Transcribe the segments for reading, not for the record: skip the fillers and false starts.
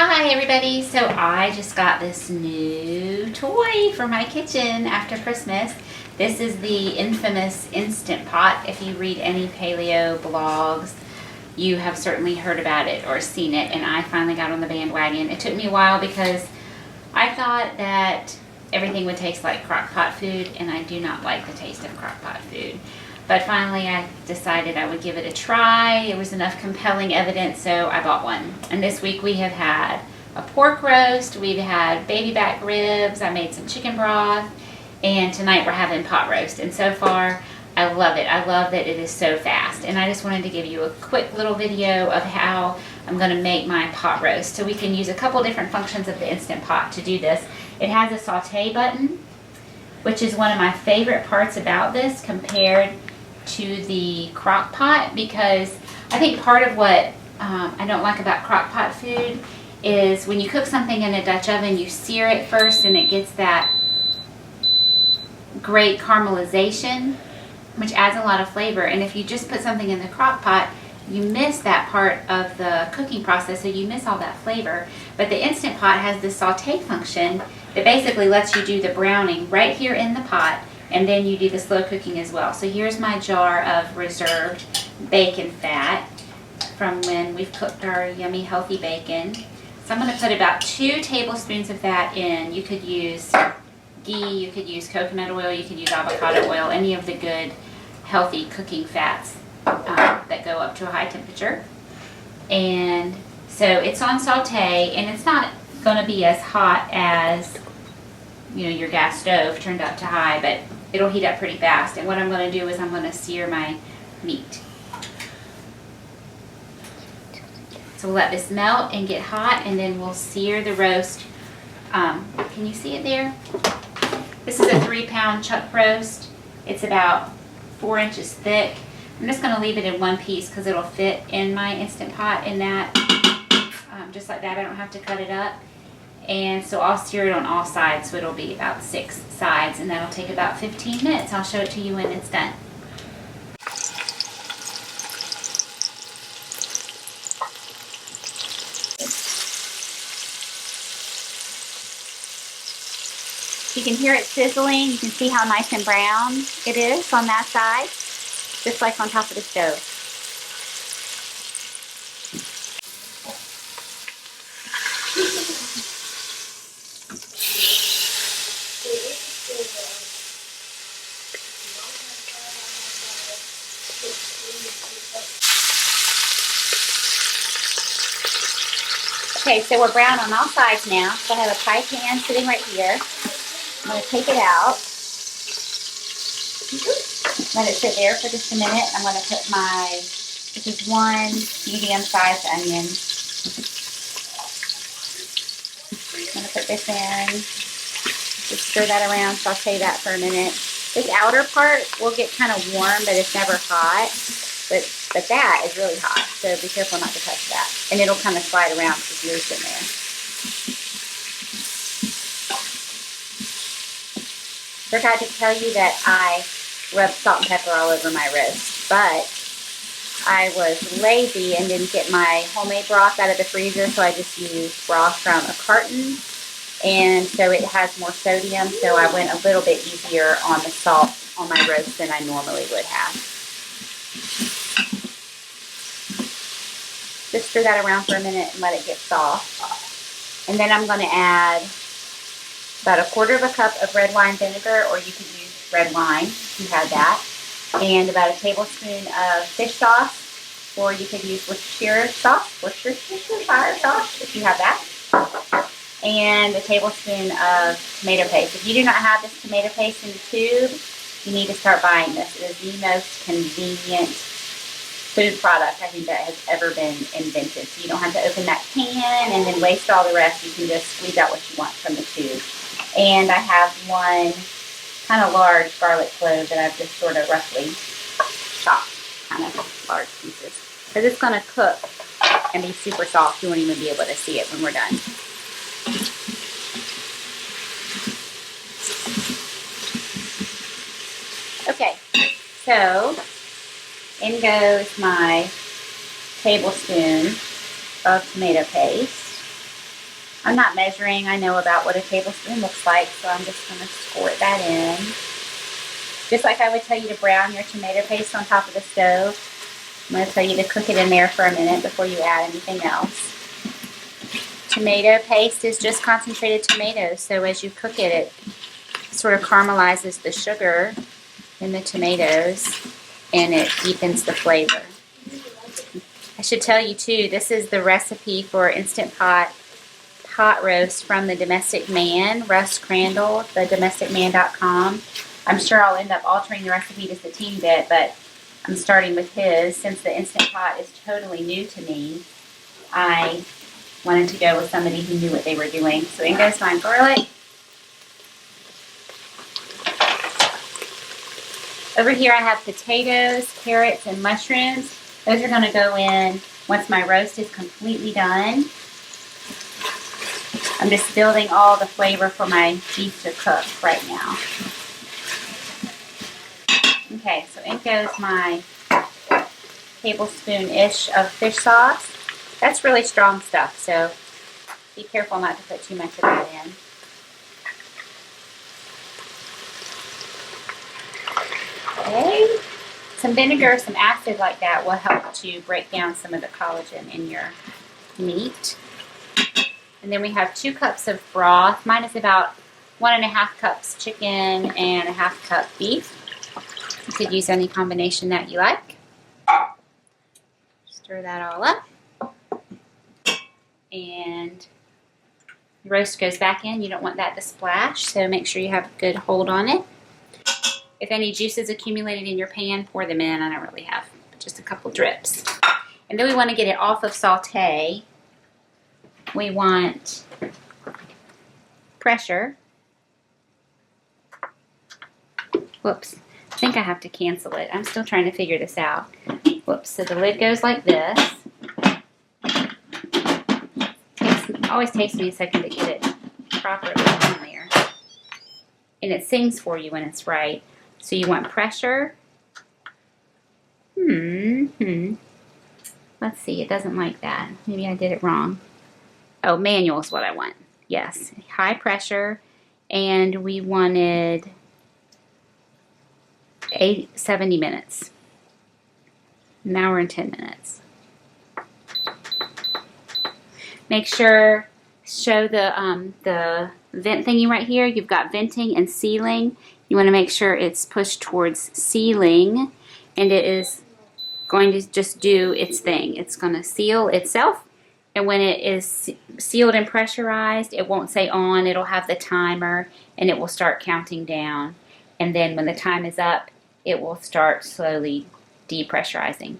Hi everybody, so I just got this new toy for my kitchen after Christmas. This is the infamous Instant Pot. If you read any paleo blogs, you have certainly heard about it or seen it, and I finally got on the bandwagon. It took me a while because I thought that everything would taste like crock pot food, and I do not like the taste of crock pot food. But finally I decided I would give it a try. It was enough compelling evidence, so I bought one. And this week we have had a pork roast, we've had baby back ribs, I made some chicken broth, and tonight we're having pot roast. And so far, I love it. I love that it is so fast. And I just wanted to give you a quick little video of how I'm gonna make my pot roast. So we can use a couple different functions of the Instant Pot to do this. It has a saute button, which is one of my favorite parts about this compared to the crock pot, because I think part of what I don't like about crock pot food is when you cook something in a Dutch oven, you sear it first and it gets that great caramelization, which adds a lot of flavor. And if you just put something in the crock pot, you miss that part of the cooking process, so you miss all that flavor. But the Instant Pot has this saute function that basically lets you do the browning right here in the pot, and then you do the slow cooking as well. So here's my jar of reserved bacon fat from when we've cooked our yummy healthy bacon. So I'm going to put about 2 tablespoons of that in. You could use ghee, you could use coconut oil, you could use avocado oil, any of the good healthy cooking fats that go up to a high temperature. And so it's on saute, and it's not going to be as hot as, you know, your gas stove turned up to high, but it'll heat up pretty fast. And what I'm going to do is I'm going to sear my meat. So we'll let this melt and get hot, and then we'll sear the roast. Can you see it there? This is a 3-pound chuck roast. It's about 4 inches thick. I'm just going to leave it in one piece because it'll fit in my Instant Pot in that, just like that. I don't have to cut it up. And so I'll sear it on all sides, so it'll be about 6 sides, and that'll take about 15 minutes. I'll show it to you when it's done. You can hear it sizzling. You can see how nice and brown it is on that side, just like on top of the stove. Okay, so we're brown on all sides now. So I have a pie pan sitting right here. I'm going to take it out. Let it sit there for just a minute. I'm going to put this is 1 medium-sized onion. I'm going to put this in. Just stir that around, saute that for a minute. This outer part will get kind of warm, but it's never hot. But that is really hot, so be careful not to touch that. And it'll kind of slide around because it's loose in there. Forgot to tell you that I rubbed salt and pepper all over my roast, but I was lazy and didn't get my homemade broth out of the freezer, so I just used broth from a carton, and so it has more sodium, so I went a little bit easier on the salt on my roast than I normally would have. Just stir that around for a minute and let it get soft. And then I'm going to add about 1/4 cup of red wine vinegar, or you could use red wine if you had that, and about 1 tablespoon of fish sauce, or you could use Worcestershire sauce, Worcestershire sauce if you have that, and 1 tablespoon of tomato paste. If you do not have this tomato paste in the tube, you need to start buying this. It is the most convenient food product I think that has ever been invented. So you don't have to open that can and then waste all the rest. You can just squeeze out what you want from the tube. And I have 1 kind of large garlic clove that I've just sort of roughly chopped, kind of large pieces. Because it's going to cook and be super soft. You won't even be able to see it when we're done. Okay, so in goes my tablespoon of tomato paste. I'm not measuring. I know about what a tablespoon looks like, so I'm just going to squirt that in. Just like I would tell you to brown your tomato paste on top of the stove, I'm going to tell you to cook it in there for a minute before you add anything else. Tomato paste is just concentrated tomatoes, so as you cook it, it sort of caramelizes the sugar in the tomatoes and it deepens the flavor. I should tell you too, this is the recipe for Instant Pot roast from the Domestic Man, Russ Crandall, thedomesticman.com. I'm sure I'll end up altering the recipe just a teeny bit, but I'm starting with his. Since the Instant Pot is totally new to me, I wanted to go with somebody who knew what they were doing. So in goes my garlic. Over here I have potatoes, carrots, and mushrooms. Those are going to go in once my roast is completely done. I'm just building all the flavor for my beef to cook right now. Okay, so in goes my tablespoon-ish of fish sauce. That's really strong stuff, so be careful not to put too much of that in. Okay, some vinegar, some acid like that will help to break down some of the collagen in your meat. And then we have 2 cups of broth. Mine is about 1.5 cups chicken and 1/2 cup beef. You could use any combination that you like. Stir that all up. And the roast goes back in. You don't want that to splash, so make sure you have a good hold on it. If any juices accumulated in your pan, pour them in. I don't really have just a couple drips. And then we want to get it off of saute. We want pressure. Whoops. I think I have to cancel it. I'm still trying to figure this out. Whoops. So the lid goes like this. Always takes me a second to get it properly in there. And it sings for you when it's right. So you want pressure. Let's see. It doesn't like that. Maybe I did it wrong. Oh, manual is what I want. Yes. High pressure. And we wanted 70 minutes. Now we're in 10 minutes. Make sure, show the vent thingy right here. You've got venting and sealing. You want to make sure it's pushed towards sealing, and it is going to just do its thing. It's going to seal itself, and when it is sealed and pressurized, it won't say on. It'll have the timer, and it will start counting down. And then when the time is up, it will start slowly depressurizing.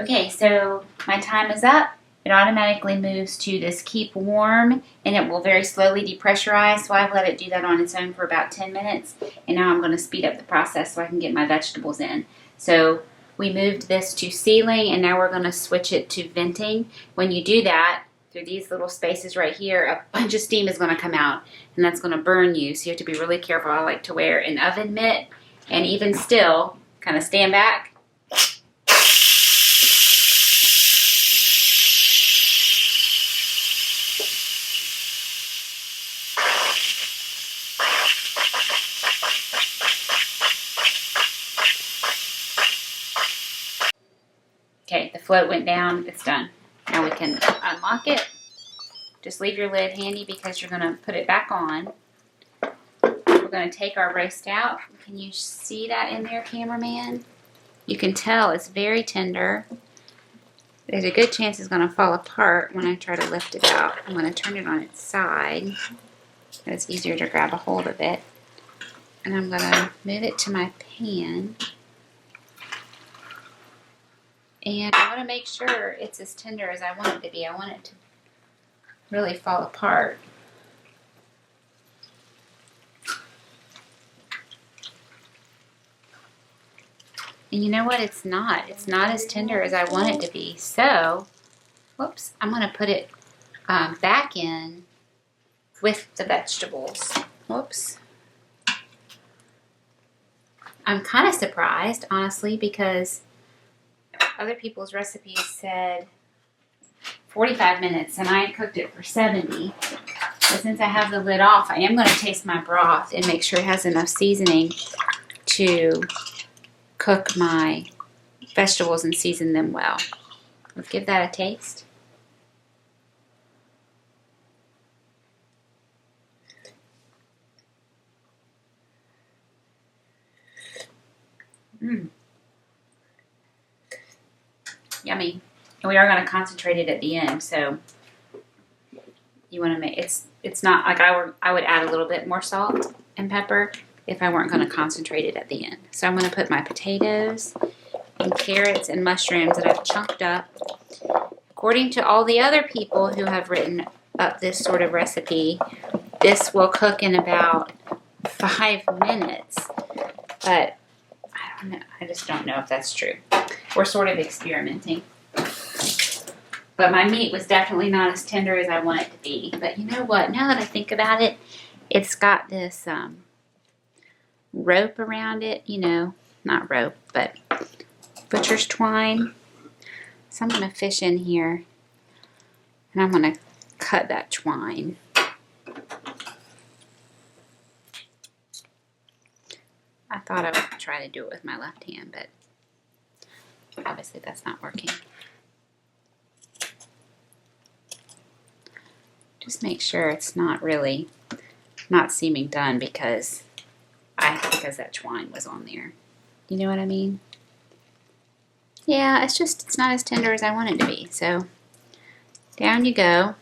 Okay, so my time is up. It automatically moves to this keep warm, and it will very slowly depressurize. So I've let it do that on its own for about 10 minutes. And now I'm going to speed up the process so I can get my vegetables in. So we moved this to sealing, and now we're going to switch it to venting. When you do that, through these little spaces right here, a bunch of steam is going to come out, and that's going to burn you. So you have to be really careful. I like to wear an oven mitt, and even still, kind of stand back. Okay, the float went down. It's done. Now we can unlock it. Just leave your lid handy because you're going to put it back on. We're going to take our roast out. Can you see that in there, cameraman? You can tell it's very tender. There's a good chance it's going to fall apart when I try to lift it out. I'm going to turn it on its side so it's easier to grab a hold of it. And I'm going to move it to my pan. And I want to make sure it's as tender as I want it to be. I want it to really fall apart. And you know what? It's not. It's not as tender as I want it to be. So, whoops, I'm going to put it back in with the vegetables. Whoops. I'm kind of surprised, honestly, because other people's recipes said 45 minutes and I cooked it for 70. But since I have the lid off, I am going to taste my broth and make sure it has enough seasoning to cook my vegetables and season them well. Let's give that a taste. Yummy. And we are going to concentrate it at the end, so you want to make it's not like I would add a little bit more salt and pepper if I weren't going to concentrate it at the end. So I'm going to put my potatoes and carrots and mushrooms that I've chunked up. According to all the other people who have written up this sort of recipe, this will cook in about 5 minutes, but I don't know. I just don't know if that's true. We're sort of experimenting. But my meat was definitely not as tender as I want it to be. But you know what? Now that I think about it, it's got this rope around it. You know, not rope, but butcher's twine. So I'm going to fish in here. And I'm going to cut that twine. I thought I would try to do it with my left hand, but obviously that's not working. Just make sure it's not seeming done because that twine was on there. You know what I mean? Yeah, it's not as tender as I want it to be. So down you go.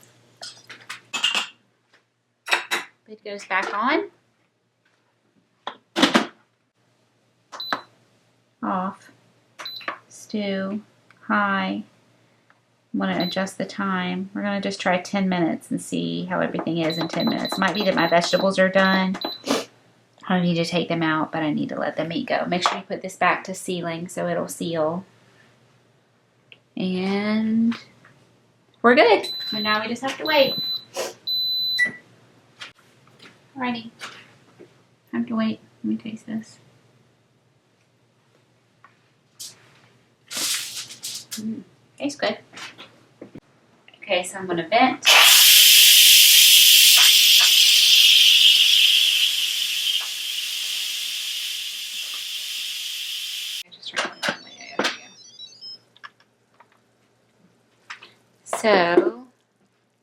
Lid goes back on. Off. Stew. High. I'm going to adjust the time. We're going to just try 10 minutes and see how everything is in 10 minutes. Might be that my vegetables are done. I don't need to take them out, but I need to let the meat go. Make sure you put this back to sealing so it'll seal. And we're good. And now we just have to wait. Alrighty. Time to wait. Let me taste this. Tastes good. Okay, so I'm going to vent. I just turned it on. There we go. So,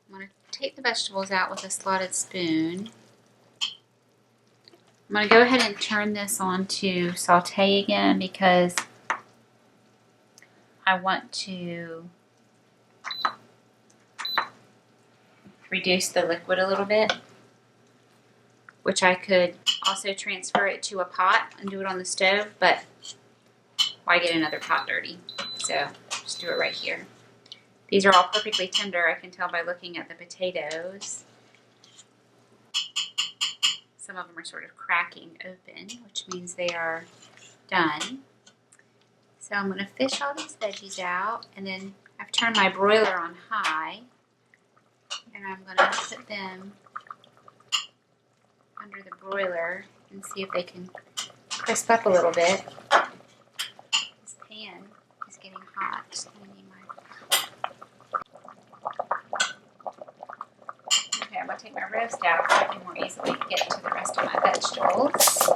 I'm going to take the vegetables out with a slotted spoon. I'm going to go ahead and turn this on to saute again because I want to reduce the liquid a little bit, which I could also transfer it to a pot and do it on the stove, but why get another pot dirty? So just do it right here. These are all perfectly tender. I can tell by looking at the potatoes. Some of them are sort of cracking open, which means they are done. So I'm going to fish all these veggies out, and then I've turned my broiler on high, and I'm going to put them under the broiler and see if they can crisp up a little bit. This pan is getting hot. So I need okay, I'm going to take my roast out so I can more easily get to the rest of my vegetables.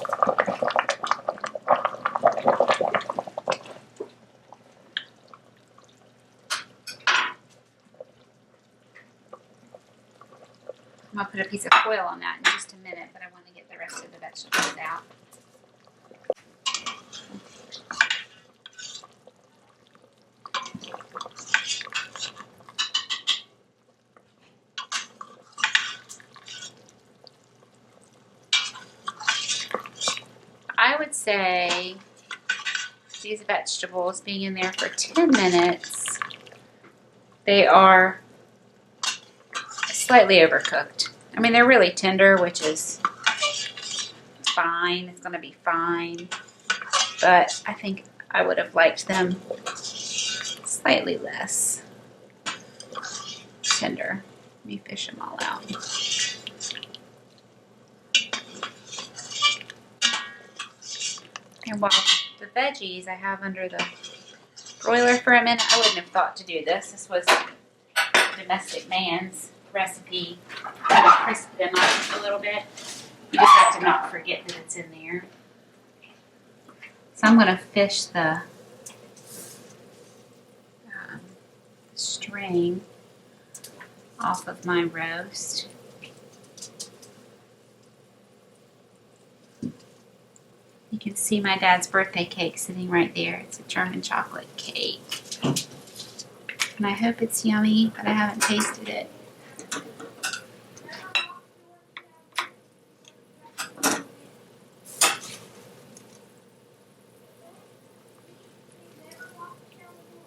I'm going to put a piece of foil on that in just a minute, but I want to get the rest of the vegetables out. I would say these vegetables being in there for 10 minutes, they are slightly overcooked. I mean, they're really tender, which is fine. It's going to be fine. But I think I would have liked them slightly less tender. Let me fish them all out. And while the veggies I have under the broiler for a minute, I wouldn't have thought to do this. This was domestic man's recipe. Kind of crisp them up a little bit. You just have to not forget that it's in there. So I'm going to fish the string off of my roast. You can see my dad's birthday cake sitting right there. It's a German chocolate cake. And I hope it's yummy, but I haven't tasted it.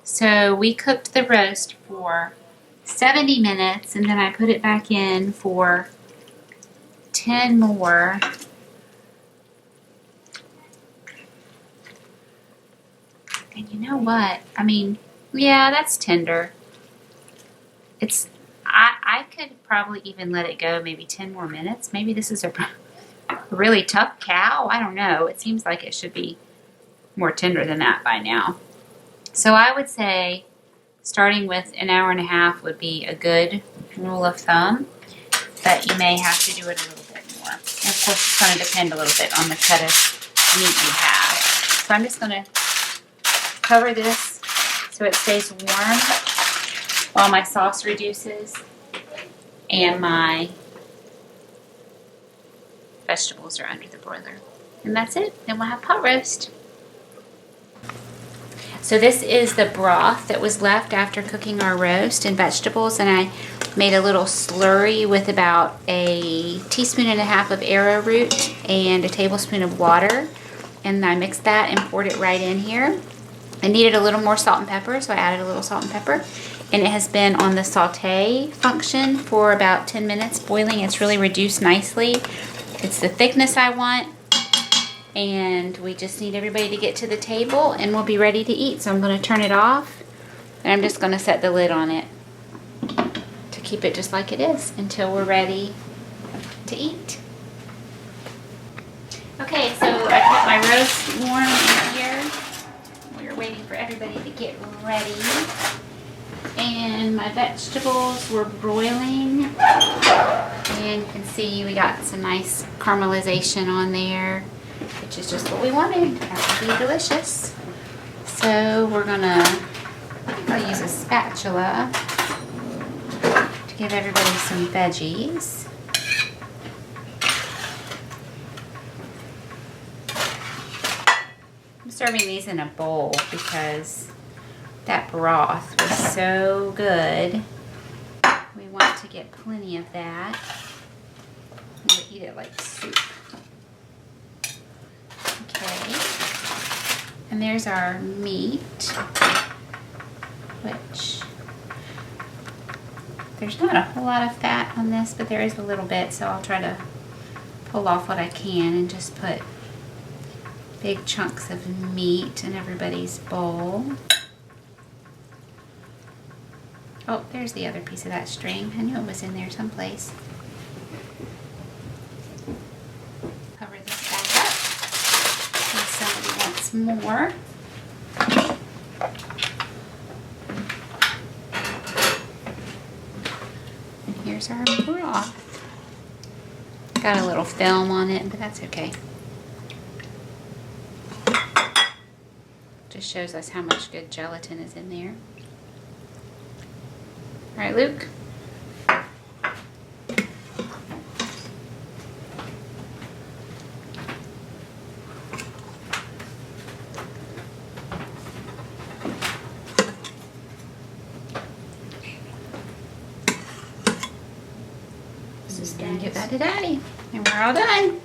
So we cooked the roast for 70 minutes and then I put it back in for 10 more. And you know what? I mean, yeah, that's tender. I could probably even let it go maybe 10 more minutes. Maybe this is a really tough cow. I don't know. It seems like it should be more tender than that by now. So I would say starting with an hour and a half would be a good rule of thumb, but you may have to do it a little bit more. And of course, it's going to depend a little bit on the cut of meat you have. So I'm just going to cover this so it stays warm while my sauce reduces and my vegetables are under the broiler. And that's it. Then we'll have pot roast. So this is the broth that was left after cooking our roast and vegetables, and I made a little slurry with about a teaspoon and a half of arrowroot and a tablespoon of water, and I mixed that and poured it right in here. I needed a little more salt and pepper, so I added a little salt and pepper, and it has been on the saute function for about 10 minutes boiling. It's really reduced nicely. It's the thickness I want. And we just need everybody to get to the table and we'll be ready to eat. So I'm going to turn it off and I'm just going to set the lid on it to keep it just like it is until we're ready to eat. Okay, so I kept my roast warm in here. We're waiting for everybody to get ready. And my vegetables were broiling. And you can see we got some nice caramelization on there, which is just what we wanted. That would be delicious. So we're gonna, I'll use a spatula to give everybody some veggies. I'm serving these in a bowl because that broth was so good. We want to get plenty of that. I'm gonna eat it like soup. Okay, and there's our meat, which there's not a whole lot of fat on this, but there is a little bit, so I'll try to pull off what I can and just put big chunks of meat in everybody's bowl. Oh, there's the other piece of that string. I knew it was in there someplace. Cover this back up. Somebody wants more. And here's our broth. Got a little film on it, but that's okay. Just shows us how much good gelatin is in there. All right, Luke. Give that to Daddy. And we're all done.